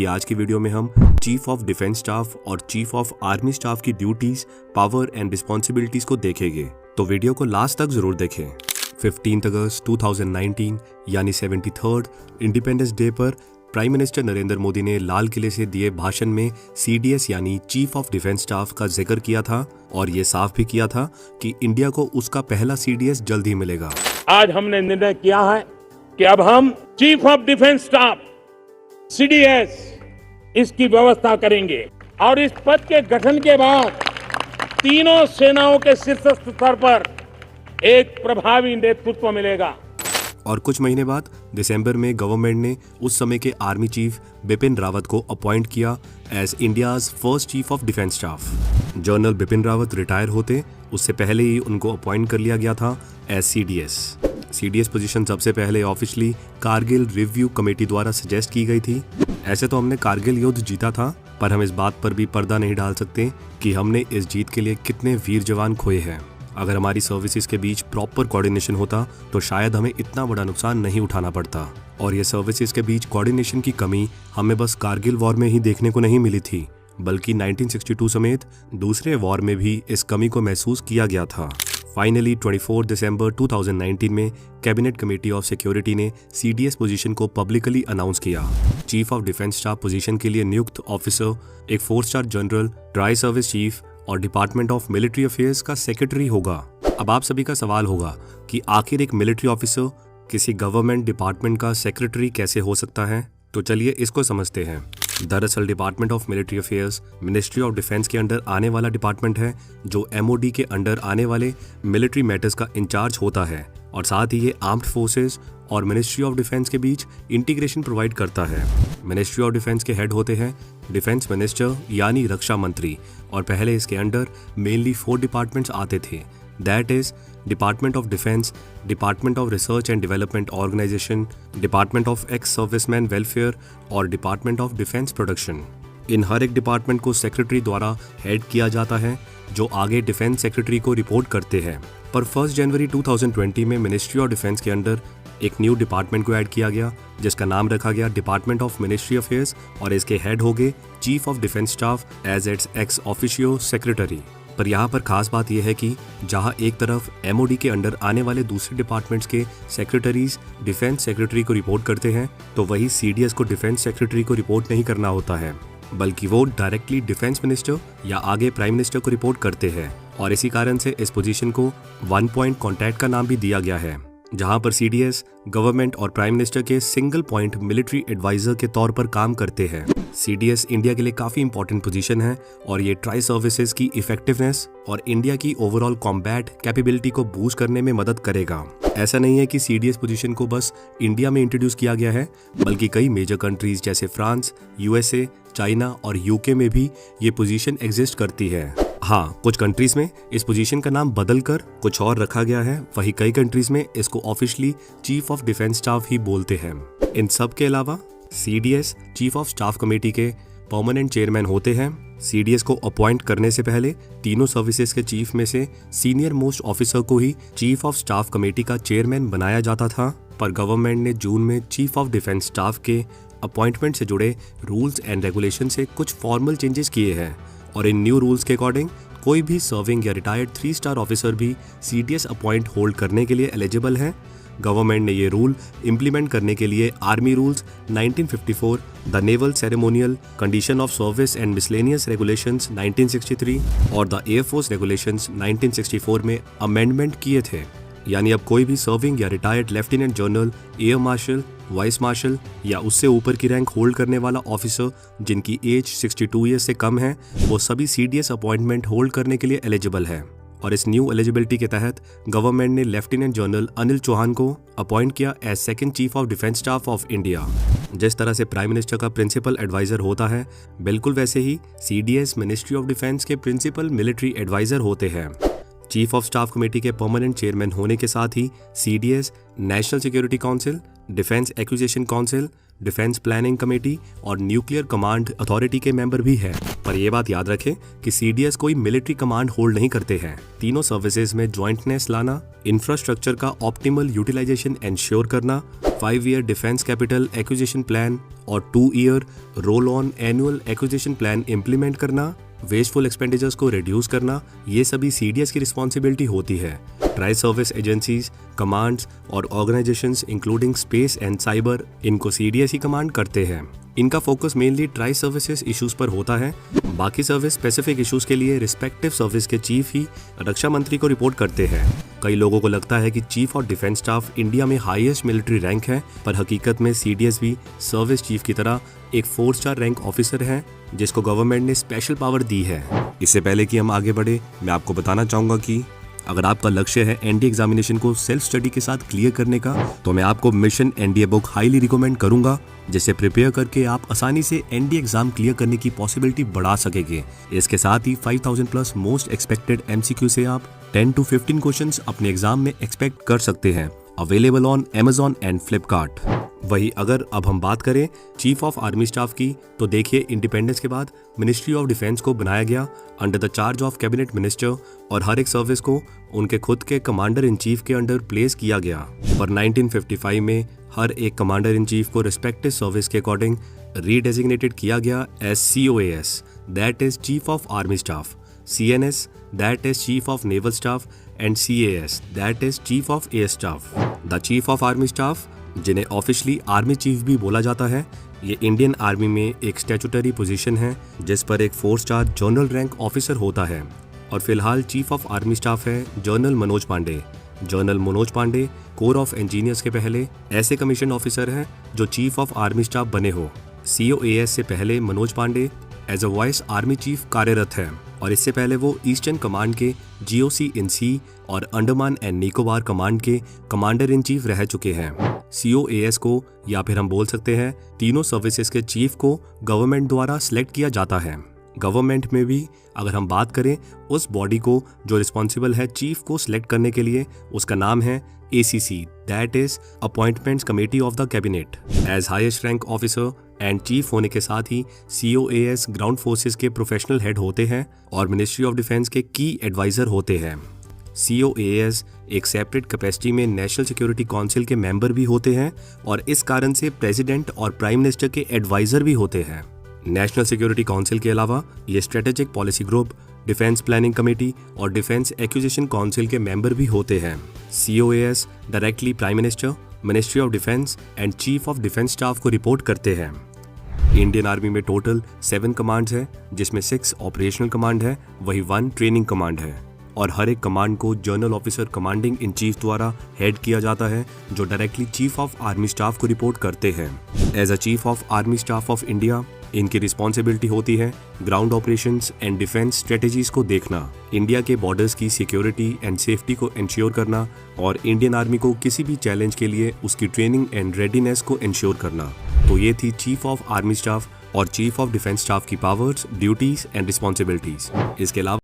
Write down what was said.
कि आज की वीडियो में हम चीफ ऑफ डिफेंस स्टाफ और चीफ ऑफ आर्मी स्टाफ की ड्यूटीज, पावर एंड रिस्पॉन्सिबिलिटीज को देखेंगे, तो वीडियो को लास्ट तक जरूर देखें। 15 अगस्त 2019 यानी 73rd इंडिपेंडेंस डे पर प्राइम मिनिस्टर नरेंद्र मोदी ने लाल किले से दिए भाषण में CDS यानी चीफ ऑफ डिफेंस स्टाफ का जिक्र किया था और ये साफ भी किया था कि इंडिया को उसका पहला CDS जल्द ही मिलेगा। आज हमने निर्णय किया है कि अब हम chief of defence staff CDS इसकी व्यवस्था करेंगे और इस पद के गठन के बाद तीनों सेनाओं के शीर्ष स्तर पर एक प्रभावी नेतृत्व मिलेगा। और कुछ महीने बाद दिसंबर में गवर्नमेंट ने उस समय के आर्मी चीफ बिपिन रावत को अपॉइंट किया as India's first chief of defence staff. General Bipin Rawat retire होते उससे पहले ही उनको अपॉइंट कर लिया गया था एज CDS पोजीशन सबसे पहले ऑफिशियली कारगिल रिव्यू कमेटी द्वारा सजेस्ट की गई थी। ऐसे तो हमने कारगिल युद्ध जीता था, पर हम इस बात पर भी पर्दा नहीं डाल सकते कि हमने इस जीत के लिए कितने वीर जवान खोए हैं। अगर हमारी सर्विसेज के बीच प्रॉपर कोऑर्डिनेशन होता तो शायद हमें इतना बड़ा नुकसान नहीं उठाना पड़ता। और ये सर्विसेज के बीच कोऑर्डिनेशन की कमी हमें बस कारगिल वॉर में ही देखने को नहीं मिली थी, बल्कि 1962 समेत दूसरे वॉर में भी इस कमी को महसूस किया गया था। फाइनली 24 दिसंबर 2019 में कैबिनेट कमेटी ऑफ सिक्योरिटी ने CDS पोजीशन को पब्लिकली अनाउंस किया। Chief of defence staff position के लिए नियुक्त ऑफिसर एक 4 star general, dry service chief और डिपार्टमेंट ऑफ मिलिट्री अफेयर्स का सेक्रेटरी होगा। अब आप सभी का सवाल होगा कि आखिर एक मिलिट्री ऑफिसर किसी गवर्नमेंट डिपार्टमेंट का सेक्रेटरी कैसे हो सकता है, तो चलिए इसको समझते हैं। दरअसल department of military affairs ministry of defence के अंडर आने वाला डिपार्टमेंट है जो MOD के अंडर आने वाले मिलिट्री मैटर्स का इंचार्ज होता है और साथ ही ये आर्म्ड फोर्सेस और मिनिस्ट्री ऑफ डिफेंस के बीच इंटीग्रेशन प्रोवाइड करता है। मिनिस्ट्री ऑफ डिफेंस के हेड होते हैं डिफेंस मिनिस्टर यानी रक्षा मंत्री, और पहले इसके अंडर मेनली 4 डिपार्टमेंट्स आते थे, that is department of defence, department of research and development organisation, department of ex serviceman welfare और डिपार्टमेंट ऑफ डिफेंस प्रोडक्शन। इन हर एक डिपार्टमेंट को सेक्रेटरी द्वारा हेड किया जाता है जो आगे डिफेंस सेक्रेटरी को रिपोर्ट करते हैं। पर 1 जनवरी 2020 में मिनिस्ट्री ऑफ डिफेंस के अंडर एक न्यू डिपार्टमेंट को ऐड किया गया जिसका नाम रखा गया डिपार्टमेंट ऑफ मिनिस्ट्री अफेयर्स और इसके हेड हो गए chief of defence staff as its ex officio secretary. पर यहाँ पर खास बात यह है कि जहाँ एक तरफ MOD के अंडर आने वाले दूसरे डिपार्टमेंट्स के सेक्रेटरीज डिफेंस सेक्रेटरी को रिपोर्ट करते हैं, तो वही CDS को डिफेंस सेक्रेटरी को रिपोर्ट नहीं करना होता है, बल्कि वो डायरेक्टली डिफेंस मिनिस्टर या आगे प्राइम मिनिस्टर को रिपोर्ट करते हैं। और इसी कारण से इस पोजीशन को 1 पॉइंट कॉन्टैक्ट का नाम भी दिया गया है, जहां पर CDS गवर्नमेंट और प्राइम मिनिस्टर के सिंगल पॉइंट मिलिट्री एडवाइजर के तौर पर काम करते हैं। CDS इंडिया के लिए काफी इंपॉर्टेंट पोजीशन है और ये ट्राई सर्विसेज की इफेक्टिवनेस और इंडिया की ओवरऑल कॉम्बैट कैपेबिलिटी को बूस्ट करने में मदद करेगा। ऐसा नहीं है कि CDS पोजीशन को बस इंडिया में इंट्रोड्यूस किया गया है, बल्कि कई मेजर कंट्रीज जैसे फ्रांस, USA, चाइना और UK में भी ये पोजीशन एग्जिस्ट करती है। हाँ, कुछ कंट्रीज में इस पोजीशन का नाम बदलकर कुछ और रखा गया है, वहीं कई कंट्रीज में इसको officially chief of defence staff ही बोलते हैं। इन सब के अलावा CDS chief of staff committee के परमानेंट चेयरमैन होते हैं। CDS को अपॉइंट करने से पहले तीनों सर्विसेज के चीफ में से सीनियर मोस्ट ऑफिसर को ही चीफ ऑफ स्टाफ कमेटी का चेयरमैन बनाया जाता था, पर गवर्नमेंट ने जून में चीफ ऑफ डिफेंस स्टाफ के अपॉइंटमेंट से जुड़े रूल्स एंड रेगुलेशन से कुछ फॉर्मल चेंजेस किए हैं और इन न्यू रूल्स के अकॉर्डिंग कोई भी सर्विंग या रिटायर्ड 3 स्टार ऑफिसर भी CDS अपॉइंट होल्ड करने के लिए एलिजिबल है। गवर्नमेंट ने ये रूल इम्प्लीमेंट करने के लिए army rules 1954, the naval ceremonial condition of service and miscellaneous regulations 1963 और द एयरफोर्स रेगुलेशंस 1964 में अमेंडमेंट किए थे। यानी अब कोई भी सर्विंग या retired lieutenant general, air marshal, vice marshal या उससे ऊपर की रैंक होल्ड करने वाला ऑफिसर जिनकी एज 62 ईयर्स से कम है, वो सभी CDS अपॉइंटमेंट होल्ड करने के लिए एलिजिबल है। और इस न्यू एलिजिबिलिटी के तहत गवर्नमेंट ने लेफ्टिनेंट जनरल अनिल चौहान को अपॉइंट किया as second chief of defence staff of India. जिस तरह से प्राइम मिनिस्टर का प्रिंसिपल एडवाइजर होता है, बिल्कुल वैसे ही CDS मिनिस्ट्री ऑफ डिफेंस के प्रिंसिपल मिलिट्री एडवाइजर होते हैं। चीफ ऑफ स्टाफ कमेटी के परमानेंट चेयरमैन होने के साथ ही CDS national security council, defence acquisition council, defence planning committee और न्यूक्लियर कमांड अथॉरिटी के मेंबर भी हैं। पर यह बात याद रखें कि सीडीएस कोई मिलिट्री कमांड होल्ड नहीं करते हैं। तीनों सर्विसेज में ज्वाइंटनेस लाना, इंफ्रास्ट्रक्चर का ऑप्टिमल यूटिलाइजेशन एंश्योर करना, 5 year defence capital acquisition plan और 2 year roll on annual acquisition plan implement करना, वेस्टफुल एक्सपेंडिचर्स को रिड्यूस करना, ये सभी सीडीएस की रिस्पॉन्सिबिलिटी होती है। ट्राई सर्विस एजेंसीज, कमांड्स और organisations including space and cyber, इनको सीडीएस ही कमांड करते हैं। इनका focus mainly tri services issues पर होता है। बाकी सर्विस स्पेसिफिक इश्यूज के लिए रिस्पेक्टिव सर्विस के चीफ ही रक्षा मंत्री को रिपोर्ट करते हैं। कई लोगों को लगता है कि chief of defence staff India में हाईएस्ट मिलिट्री रैंक है, पर हकीकत में सीडीएस भी सर्विस चीफ की तरह एक 4 स्टार रैंक ऑफिसर है जिसको गवर्नमेंट ने स्पेशल पावर दी है। इससे पहले कि हम आगे बढ़े, मैं आपको बताना चाहूंगा कि अगर आपका लक्ष्य है एनडीए एग्जामिनेशन को सेल्फ स्टडी के साथ क्लियर करने का, तो मैं आपको mission NDA book highly recommend करूंगा, जिसे प्रिपेयर करके आप आसानी से एनडीए एग्जाम क्लियर करने की पॉसिबिलिटी बढ़ा सकेंगे। इसके साथ ही 5000 प्लस मोस्ट एक्सपेक्टेड एमसीक्यू से आप 10 to 15 क्वेश्चंस अपने एग्जाम में एक्सपेक्ट कर सकते हैं। Available on Amazon and Flipkart. वही अगर अब हम बात करें चीफ ऑफ आर्मी स्टाफ की, तो देखिए इंडिपेंडेंस के बाद मिनिस्ट्री ऑफ डिफेंस को बनाया गया under the charge of cabinet minister और हर एक सर्विस को उनके खुद के कमांडर इन चीफ के अंडर प्लेस किया गया। पर 1955 में हर एक कमांडर इन चीफ को रिस्पेक्टिव सर्विस के अकॉर्डिंग रीडेजिग्नेटेड किया गया as COAS, that is chief of army staff, CNS, that is Chief of Naval Staff and CAS, that is Chief of Air Staff. The Chief of Army Staff, जिन्हें officially army chief भी बोला जाता है, ये Indian army में एक statutory position है जिस पर एक 4 स्टार जनरल रैंक ऑफिसर होता है। और फिलहाल चीफ ऑफ आर्मी स्टाफ है general Manoj Pande. General Manoj Pande corps of engineers के पहले ऐसे कमीशन ऑफिसर हैं जो चीफ ऑफ आर्मी स्टाफ बने हो। COAS से पहले Manoj Pande as a vice army chief कार्यरत है और इससे पहले वो ईस्टर्न कमांड के GOC इन सी और अंडमान एंड निकोबार कमांड के कमांडर इन चीफ रह चुके हैं। COAS को, या फिर हम बोल सकते हैं तीनों सर्विसेज के चीफ को, गवर्नमेंट द्वारा सिलेक्ट किया जाता है। गवर्नमेंट में भी अगर हम बात करें उस बॉडी को जो रिस्पॉन्सिबल है चीफ को सिलेक्ट करने के लिए, उसका नाम है ACC, that is appointments committee of the cabinet. As highest rank officer and chief होने के साथ ही COAS ग्राउंड फोर्सेस के प्रोफेशनल हेड होते हैं और मिनिस्ट्री ऑफ डिफेंस के की एडवाइजर होते हैं। COAS एक सेपरेट कैपेसिटी में नेशनल सिक्योरिटी काउंसिल के मेंबर भी होते हैं और इस कारण से प्रेसिडेंट और प्राइम मिनिस्टर के एडवाइजर भी होते हैं। नेशनल सिक्योरिटी काउंसिल के अलावा ये strategic policy group, defence planning committee और डिफेंस एक्विजिशन काउंसिल के मेंबर भी होते हैं। COAS directly prime minister, ministry of defence and chief of defence staff को रिपोर्ट करते हैं। इंडियन आर्मी में टोटल 7 कमांड्स हैं, जिसमें 6 ऑपरेशनल कमांड है, वही 1 ट्रेनिंग कमांड है और हर एक कमांड को general officer commanding in chief द्वारा हेड किया जाता है, जो directly chief of army staff को रिपोर्ट करते हैं। As a chief of army staff of India, इनकी रिस्पॉन्सिबिलिटी होती है ground operations and defence strategies को देखना, इंडिया के बॉर्डर्स की सिक्योरिटी एंड सेफ्टी को इंश्योर करना और इंडियन आर्मी को किसी भी चैलेंज के लिए उसकी ट्रेनिंग एंड रेडीनेस को इंश्योर करना। तो ये थी चीफ ऑफ आर्मी स्टाफ और चीफ ऑफ डिफेंस स्टाफ की पावर्स, ड्यूटीज एंड रिस्पॉन्सिबिलिटीज। इसके अलावा